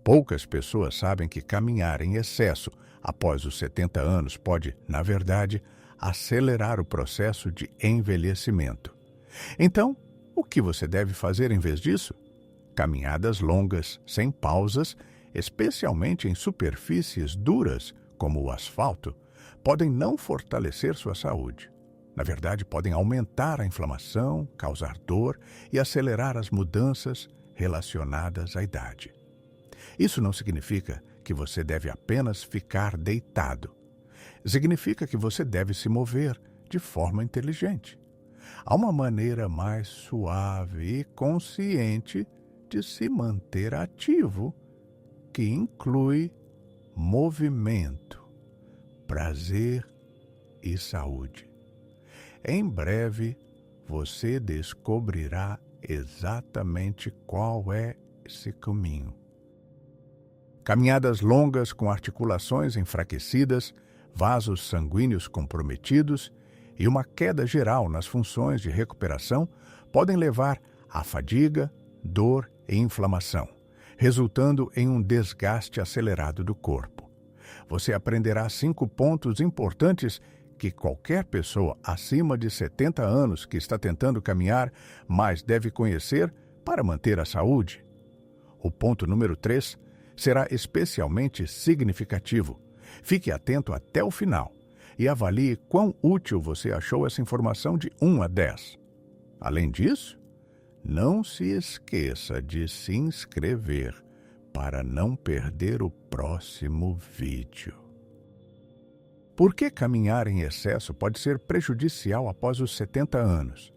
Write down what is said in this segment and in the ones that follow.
Poucas pessoas sabem que caminhar em excesso após os 70 anos pode, na verdade, acelerar o processo de envelhecimento. Então, o que você deve fazer em vez disso? Caminhadas longas, sem pausas, especialmente em superfícies duras, como o asfalto, podem não fortalecer sua saúde. Na verdade, podem aumentar a inflamação, causar dor e acelerar as mudanças relacionadas à idade. Isso não significa que você deve apenas ficar deitado. Significa que você deve se mover de forma inteligente. Há uma maneira mais suave e consciente de se manter ativo, que inclui movimento, prazer e saúde. Em breve, você descobrirá exatamente qual é esse caminho. Caminhadas longas com articulações enfraquecidas, vasos sanguíneos comprometidos e uma queda geral nas funções de recuperação podem levar à fadiga, dor e inflamação, resultando em um desgaste acelerado do corpo. Você aprenderá 5 pontos importantes que qualquer pessoa acima de 70 anos que está tentando caminhar mais deve conhecer para manter a saúde. O ponto número 3 será especialmente significativo. Fique atento até o final e avalie quão útil você achou essa informação de 1 a 10. Além disso, não se esqueça de se inscrever para não perder o próximo vídeo. Por que caminhar em excesso pode ser prejudicial após os 70 anos?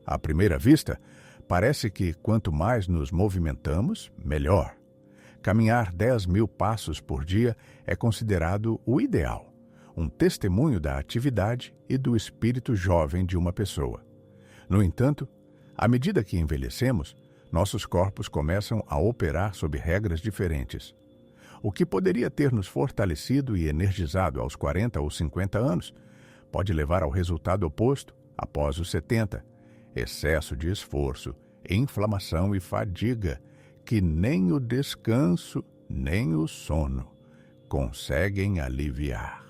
À primeira vista, parece que quanto mais nos movimentamos, melhor. Caminhar 10.000 passos por dia é considerado o ideal, um testemunho da atividade e do espírito jovem de uma pessoa. No entanto, à medida que envelhecemos, nossos corpos começam a operar sob regras diferentes. O que poderia ter nos fortalecido e energizado aos 40 ou 50 anos pode levar ao resultado oposto após os 70, excesso de esforço, inflamação e fadiga, que nem o descanso nem o sono conseguem aliviar.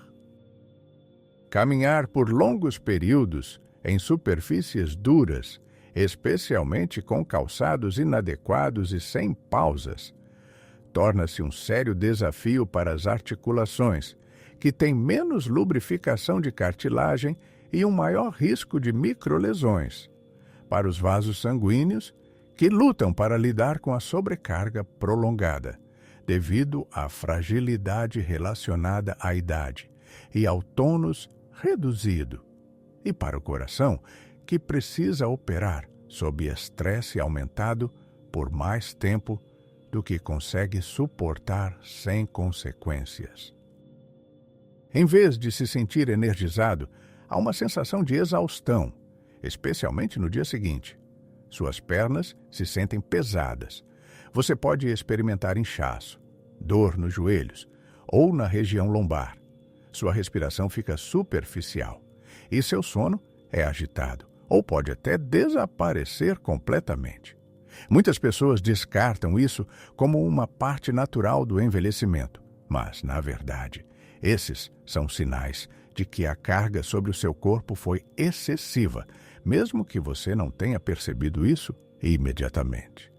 Caminhar por longos períodos em superfícies duras, especialmente com calçados inadequados e sem pausas, torna-se um sério desafio para as articulações, que têm menos lubrificação de cartilagem e um maior risco de microlesões, para os vasos sanguíneos, que lutam para lidar com a sobrecarga prolongada, devido à fragilidade relacionada à idade e ao tônus reduzido, e para o coração, que precisa operar sob estresse aumentado por mais tempo do que consegue suportar sem consequências. Em vez de se sentir energizado, há uma sensação de exaustão, especialmente no dia seguinte. Suas pernas se sentem pesadas. Você pode experimentar inchaço, dor nos joelhos ou na região lombar. Sua respiração fica superficial e seu sono é agitado ou pode até desaparecer completamente. Muitas pessoas descartam isso como uma parte natural do envelhecimento, mas, na verdade, esses são sinais de que a carga sobre o seu corpo foi excessiva, mesmo que você não tenha percebido isso imediatamente.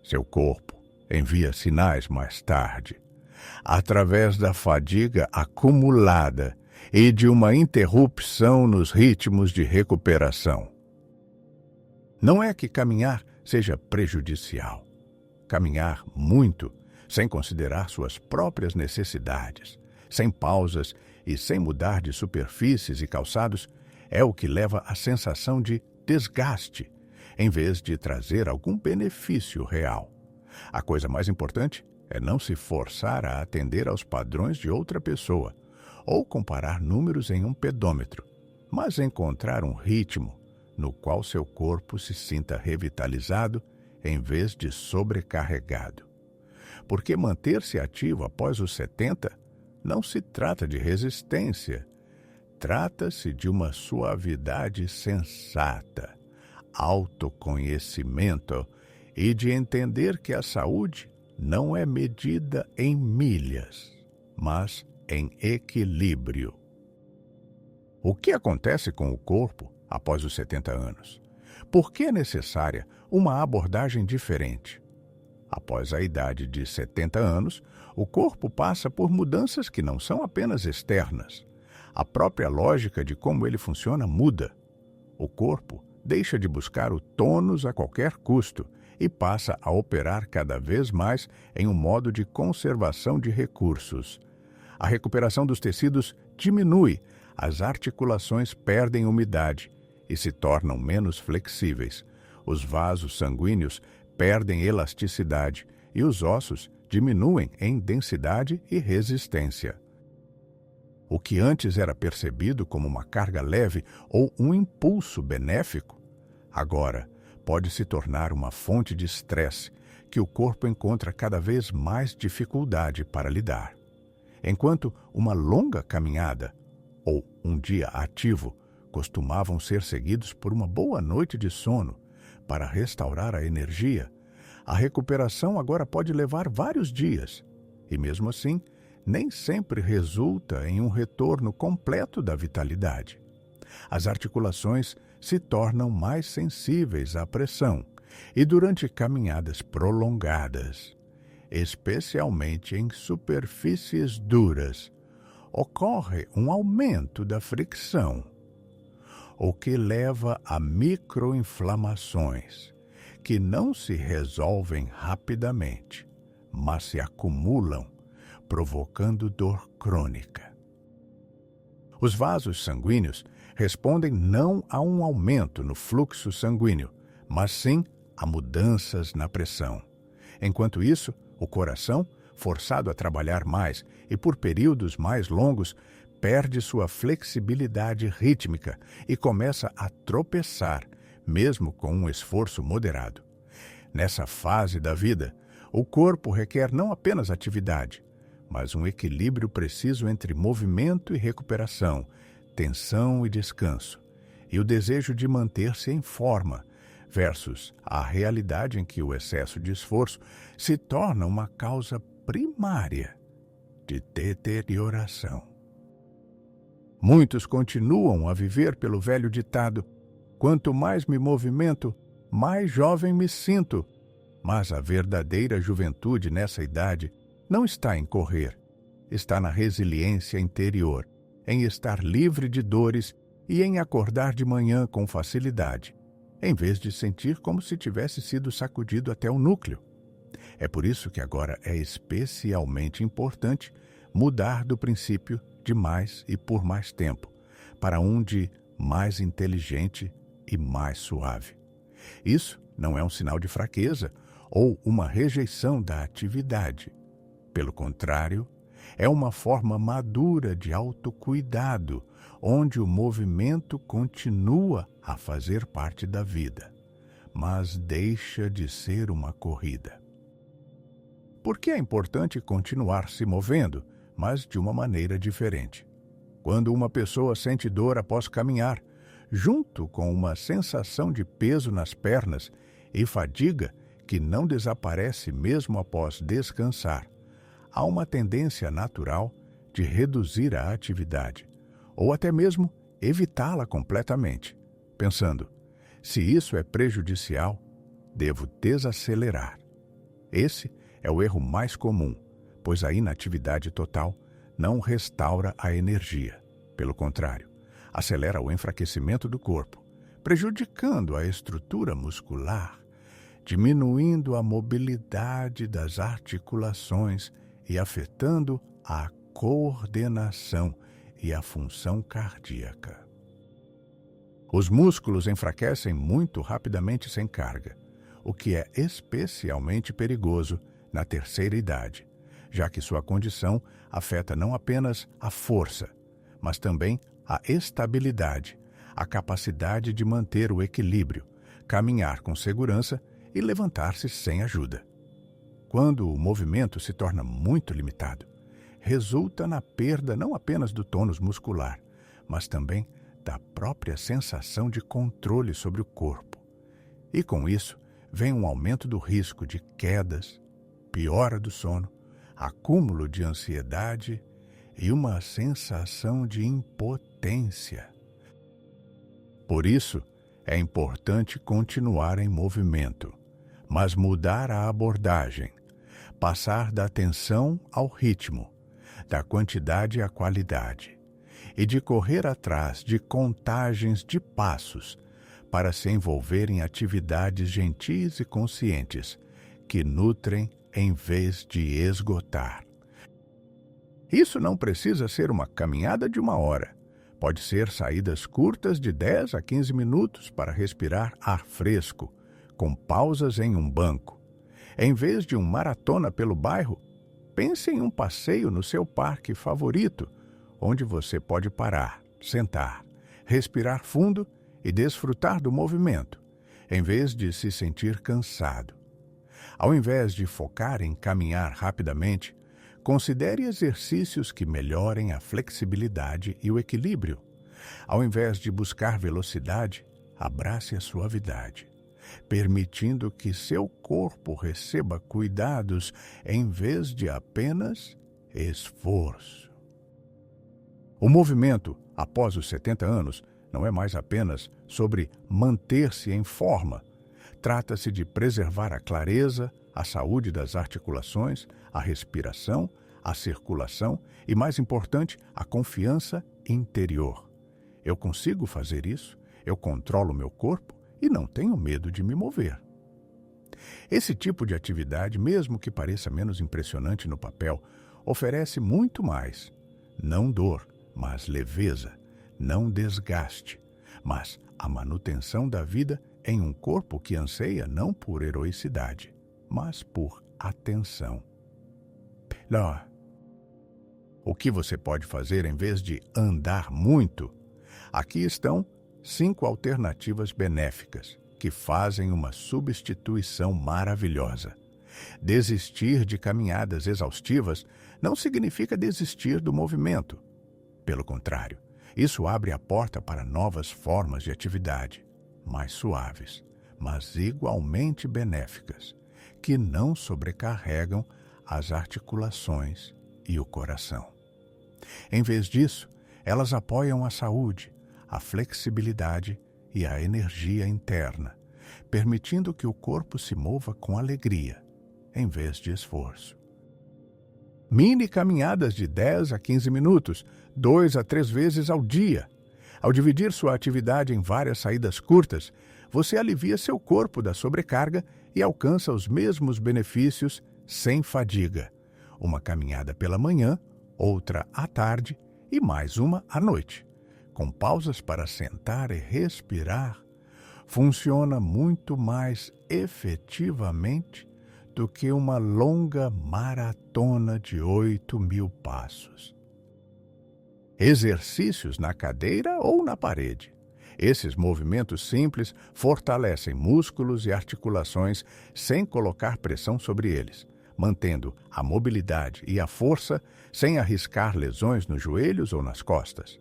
Seu corpo envia sinais mais tarde, através da fadiga acumulada e de uma interrupção nos ritmos de recuperação. Não é que caminhar seja prejudicial. Caminhar muito, sem considerar suas próprias necessidades, sem pausas e sem mudar de superfícies e calçados, é o que leva à sensação de desgaste, em vez de trazer algum benefício real. A coisa mais importante é não se forçar a atender aos padrões de outra pessoa, ou comparar números em um pedômetro, mas encontrar um ritmo no qual seu corpo se sinta revitalizado em vez de sobrecarregado. Porque manter-se ativo após os 70 não se trata de resistência, trata-se de uma suavidade sensata, autoconhecimento e de entender que a saúde não é medida em milhas, mas em equilíbrio. O que acontece com o corpo após os 70 anos? Por que é necessária uma abordagem diferente? Após a idade de 70 anos, o corpo passa por mudanças que não são apenas externas. A própria lógica de como ele funciona muda. O corpo deixa de buscar o tônus a qualquer custo e passa a operar cada vez mais em um modo de conservação de recursos. A recuperação dos tecidos diminui, as articulações perdem umidade e se tornam menos flexíveis. Os vasos sanguíneos perdem elasticidade e os ossos diminuem em densidade e resistência. O que antes era percebido como uma carga leve ou um impulso benéfico, agora pode se tornar uma fonte de estresse que o corpo encontra cada vez mais dificuldade para lidar. Enquanto uma longa caminhada ou um dia ativo costumavam ser seguidos por uma boa noite de sono para restaurar a energia, a recuperação agora pode levar vários dias e, mesmo assim, nem sempre resulta em um retorno completo da vitalidade. As articulações se tornam mais sensíveis à pressão e, durante caminhadas prolongadas, especialmente em superfícies duras, ocorre um aumento da fricção, o que leva a microinflamações, que não se resolvem rapidamente, mas se acumulam, provocando dor crônica. Os vasos sanguíneos respondem não a um aumento no fluxo sanguíneo, mas sim a mudanças na pressão. Enquanto isso, o coração, forçado a trabalhar mais e por períodos mais longos, perde sua flexibilidade rítmica e começa a tropeçar, mesmo com um esforço moderado. Nessa fase da vida, o corpo requer não apenas atividade, mas um equilíbrio preciso entre movimento e recuperação, tensão e descanso, e o desejo de manter-se em forma, versus a realidade em que o excesso de esforço se torna uma causa primária de deterioração. Muitos continuam a viver pelo velho ditado: quanto mais me movimento, mais jovem me sinto. Mas a verdadeira juventude nessa idade não está em correr, está na resiliência interior, em estar livre de dores e em acordar de manhã com facilidade, em vez de sentir como se tivesse sido sacudido até o núcleo. É por isso que agora é especialmente importante mudar do princípio de mais e por mais tempo, para um de mais inteligente e mais suave. Isso não é um sinal de fraqueza ou uma rejeição da atividade. Pelo contrário, é uma forma madura de autocuidado, onde o movimento continua a fazer parte da vida, mas deixa de ser uma corrida. Por que é importante continuar se movendo, mas de uma maneira diferente? Quando uma pessoa sente dor após caminhar, junto com uma sensação de peso nas pernas e fadiga que não desaparece mesmo após descansar, há uma tendência natural de reduzir a atividade, ou até mesmo evitá-la completamente, pensando: se isso é prejudicial, devo desacelerar. Esse é o erro mais comum, pois a inatividade total não restaura a energia. Pelo contrário, acelera o enfraquecimento do corpo, prejudicando a estrutura muscular, diminuindo a mobilidade das articulações e afetando a coordenação e a função cardíaca. Os músculos enfraquecem muito rapidamente sem carga, o que é especialmente perigoso na terceira idade, já que sua condição afeta não apenas a força, mas também a estabilidade, a capacidade de manter o equilíbrio, caminhar com segurança e levantar-se sem ajuda. Quando o movimento se torna muito limitado, resulta na perda não apenas do tônus muscular, mas também da própria sensação de controle sobre o corpo. E com isso, vem um aumento do risco de quedas, piora do sono, acúmulo de ansiedade e uma sensação de impotência. Por isso, é importante continuar em movimento, mas mudar a abordagem, passar da atenção ao ritmo, da quantidade à qualidade, e de correr atrás de contagens de passos para se envolver em atividades gentis e conscientes que nutrem em vez de esgotar. Isso não precisa ser uma caminhada de 1 hora. Pode ser saídas curtas de 10 a 15 minutos para respirar ar fresco, com pausas em um banco. Em vez de maratona pelo bairro, pense em um passeio no seu parque favorito, onde você pode parar, sentar, respirar fundo e desfrutar do movimento, em vez de se sentir cansado. Ao invés de focar em caminhar rapidamente, considere exercícios que melhorem a flexibilidade e o equilíbrio. Ao invés de buscar velocidade, abrace a suavidade, permitindo que seu corpo receba cuidados em vez de apenas esforço. O movimento, após os 70 anos, não é mais apenas sobre manter-se em forma. Trata-se de preservar a clareza, a saúde das articulações, a respiração, a circulação e, mais importante, a confiança interior. Eu consigo fazer isso, eu controlo meu corpo e não tenho medo de me mover. Esse tipo de atividade, mesmo que pareça menos impressionante no papel, oferece muito mais. Não dor, mas leveza. Não desgaste, mas a manutenção da vida em um corpo que anseia não por heroicidade, mas por atenção. O que você pode fazer em vez de andar muito? Aqui estão 5 alternativas benéficas que fazem uma substituição maravilhosa. Desistir de caminhadas exaustivas não significa desistir do movimento. Pelo contrário, isso abre a porta para novas formas de atividade, mais suaves, mas igualmente benéficas, que não sobrecarregam as articulações e o coração. Em vez disso, elas apoiam a saúde, a flexibilidade e a energia interna, permitindo que o corpo se mova com alegria, em vez de esforço. Mini caminhadas de 10 a 15 minutos, 2 a 3 vezes ao dia. Ao dividir sua atividade em várias saídas curtas, você alivia seu corpo da sobrecarga e alcança os mesmos benefícios sem fadiga. Uma caminhada pela manhã, outra à tarde e mais uma à noite, com pausas para sentar e respirar. Funciona muito mais efetivamente do que uma longa maratona de 8.000 passos. Exercícios na cadeira ou na parede. Esses movimentos simples fortalecem músculos e articulações sem colocar pressão sobre eles, mantendo a mobilidade e a força sem arriscar lesões nos joelhos ou nas costas.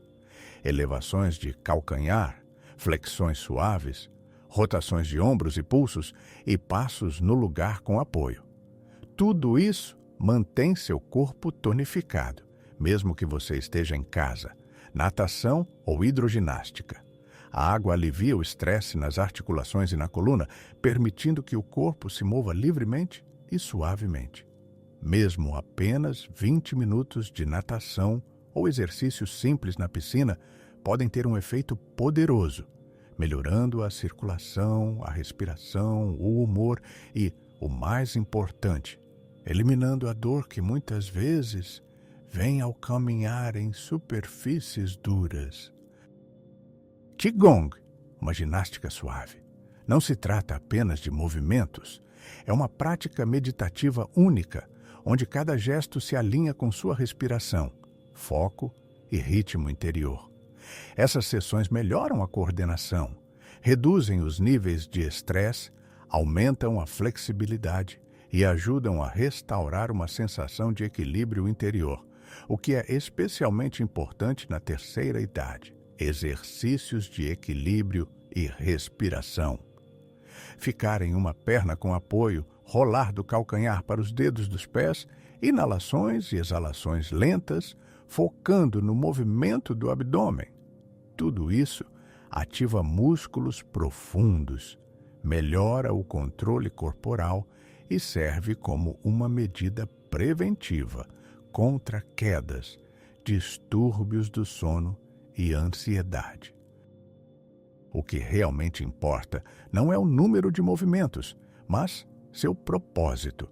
Elevações de calcanhar, flexões suaves, rotações de ombros e pulsos e passos no lugar com apoio. Tudo isso mantém seu corpo tonificado, mesmo que você esteja em casa, natação ou hidroginástica. A água alivia o estresse nas articulações e na coluna, permitindo que o corpo se mova livremente e suavemente. Mesmo apenas 20 minutos de natação ou exercícios simples na piscina podem ter um efeito poderoso, melhorando a circulação, a respiração, o humor e, o mais importante, eliminando a dor que muitas vezes vem ao caminhar em superfícies duras. Qigong, uma ginástica suave. Não se trata apenas de movimentos, é uma prática meditativa única, onde cada gesto se alinha com sua respiração, foco e ritmo interior. Essas sessões melhoram a coordenação, reduzem os níveis de estresse, aumentam a flexibilidade e ajudam a restaurar uma sensação de equilíbrio interior, o que é especialmente importante na terceira idade. Exercícios de equilíbrio e respiração. Ficar em uma perna com apoio, rolar do calcanhar para os dedos dos pés, inalações e exalações lentas, focando no movimento do abdômen. Tudo isso ativa músculos profundos, melhora o controle corporal e serve como uma medida preventiva contra quedas, distúrbios do sono e ansiedade. O que realmente importa não é o número de movimentos, mas seu propósito.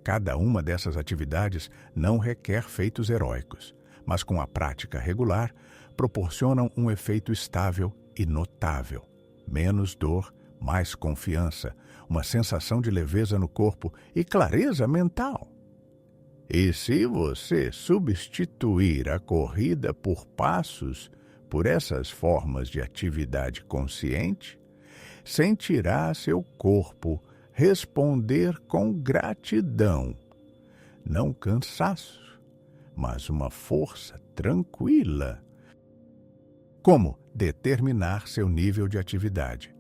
Cada uma dessas atividades não requer feitos heróicos, mas com a prática regular, proporcionam um efeito estável e notável. Menos dor, mais confiança, uma sensação de leveza no corpo e clareza mental. E se você substituir a corrida por passos por essas formas de atividade consciente, sentirá seu corpo responder com gratidão, não cansaço, mas uma força tranquila. Como determinar seu nível de atividade?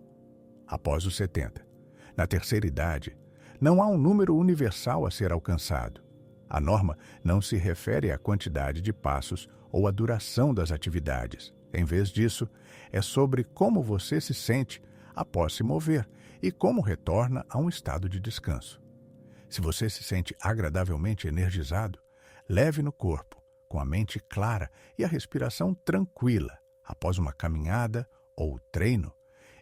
Após os 70. Na terceira idade, não há um número universal a ser alcançado. A norma não se refere à quantidade de passos ou à duração das atividades. Em vez disso, é sobre como você se sente após se mover e como retorna a um estado de descanso. Se você se sente agradavelmente energizado, leve no corpo, com a mente clara e a respiração tranquila após uma caminhada ou treino.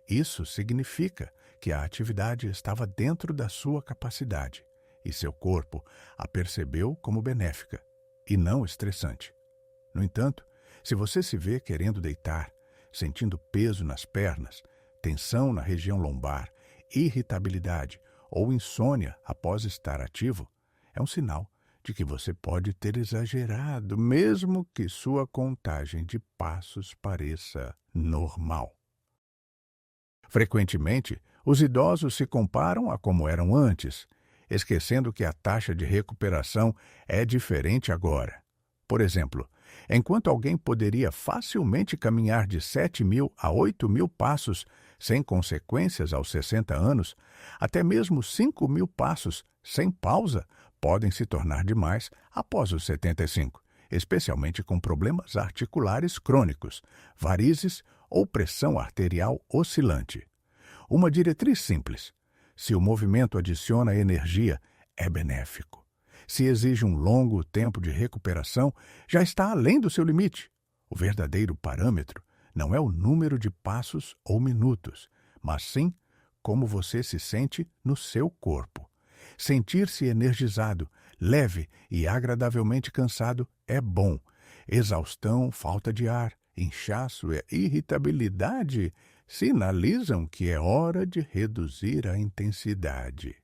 Isso significa que a atividade estava dentro da sua capacidade e seu corpo a percebeu como benéfica e não estressante. No entanto, se você se vê querendo deitar, sentindo peso nas pernas, tensão na região lombar, irritabilidade ou insônia após estar ativo, é um sinal de que você pode ter exagerado, mesmo que sua contagem de passos pareça normal. Frequentemente, os idosos se comparam a como eram antes, esquecendo que a taxa de recuperação é diferente agora. Por exemplo, enquanto alguém poderia facilmente caminhar de 7.000 a 8.000 passos sem consequências aos 60 anos, até mesmo 5.000 passos sem pausa podem se tornar demais após os 75, especialmente com problemas articulares crônicos, varizes ou pressão arterial oscilante. Uma diretriz simples: se o movimento adiciona energia, é benéfico. Se exige um longo tempo de recuperação, já está além do seu limite. O verdadeiro parâmetro não é o número de passos ou minutos, mas sim como você se sente no seu corpo. Sentir-se energizado, leve e agradavelmente cansado é bom. Exaustão, falta de ar, inchaço e irritabilidade sinalizam que é hora de reduzir a intensidade.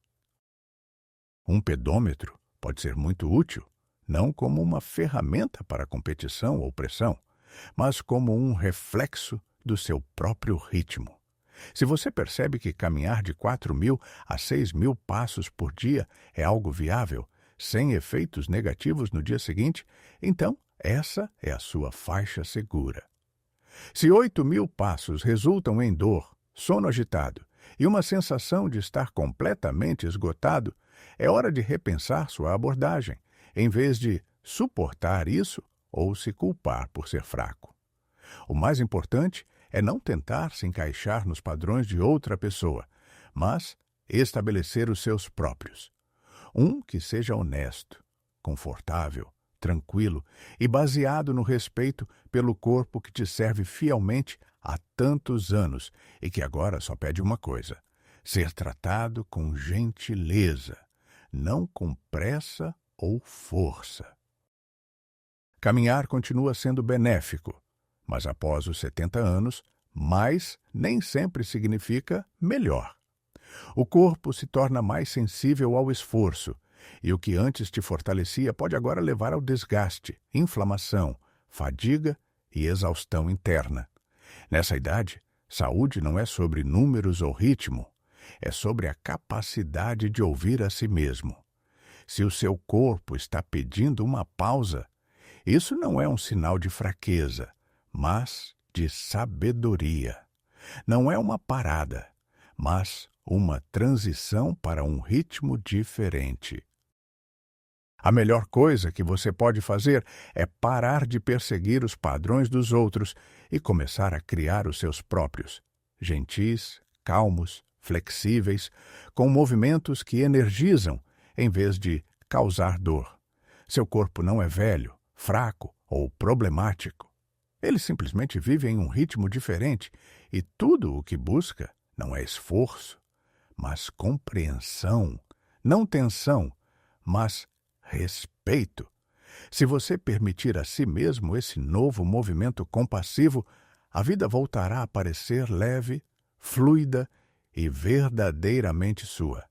Um pedômetro pode ser muito útil, não como uma ferramenta para competição ou pressão, mas como um reflexo do seu próprio ritmo. Se você percebe que caminhar de 4.000 a 6.000 passos por dia é algo viável, sem efeitos negativos no dia seguinte, então essa é a sua faixa segura. Se 8.000 passos resultam em dor, sono agitado e uma sensação de estar completamente esgotado, é hora de repensar sua abordagem, em vez de suportar isso ou se culpar por ser fraco. O mais importante é não tentar se encaixar nos padrões de outra pessoa, mas estabelecer os seus próprios. Um que seja honesto, confortável, tranquilo e baseado no respeito pelo corpo que te serve fielmente há tantos anos e que agora só pede uma coisa: ser tratado com gentileza, não com pressa ou força. Caminhar continua sendo benéfico, mas após os 70 anos, mais nem sempre significa melhor. O corpo se torna mais sensível ao esforço, e o que antes te fortalecia pode agora levar ao desgaste, inflamação, fadiga e exaustão interna. Nessa idade, saúde não é sobre números ou ritmo, é sobre a capacidade de ouvir a si mesmo. Se o seu corpo está pedindo uma pausa, isso não é um sinal de fraqueza, mas de sabedoria. Não é uma parada, mas uma transição para um ritmo diferente. A melhor coisa que você pode fazer é parar de perseguir os padrões dos outros e começar a criar os seus próprios, gentis, calmos, flexíveis, com movimentos que energizam em vez de causar dor. Seu corpo não é velho, fraco ou problemático. Ele simplesmente vive em um ritmo diferente e tudo o que busca não é esforço, mas compreensão, não tensão, mas respeito. Se você permitir a si mesmo esse novo movimento compassivo, a vida voltará a parecer leve, fluida e verdadeiramente sua.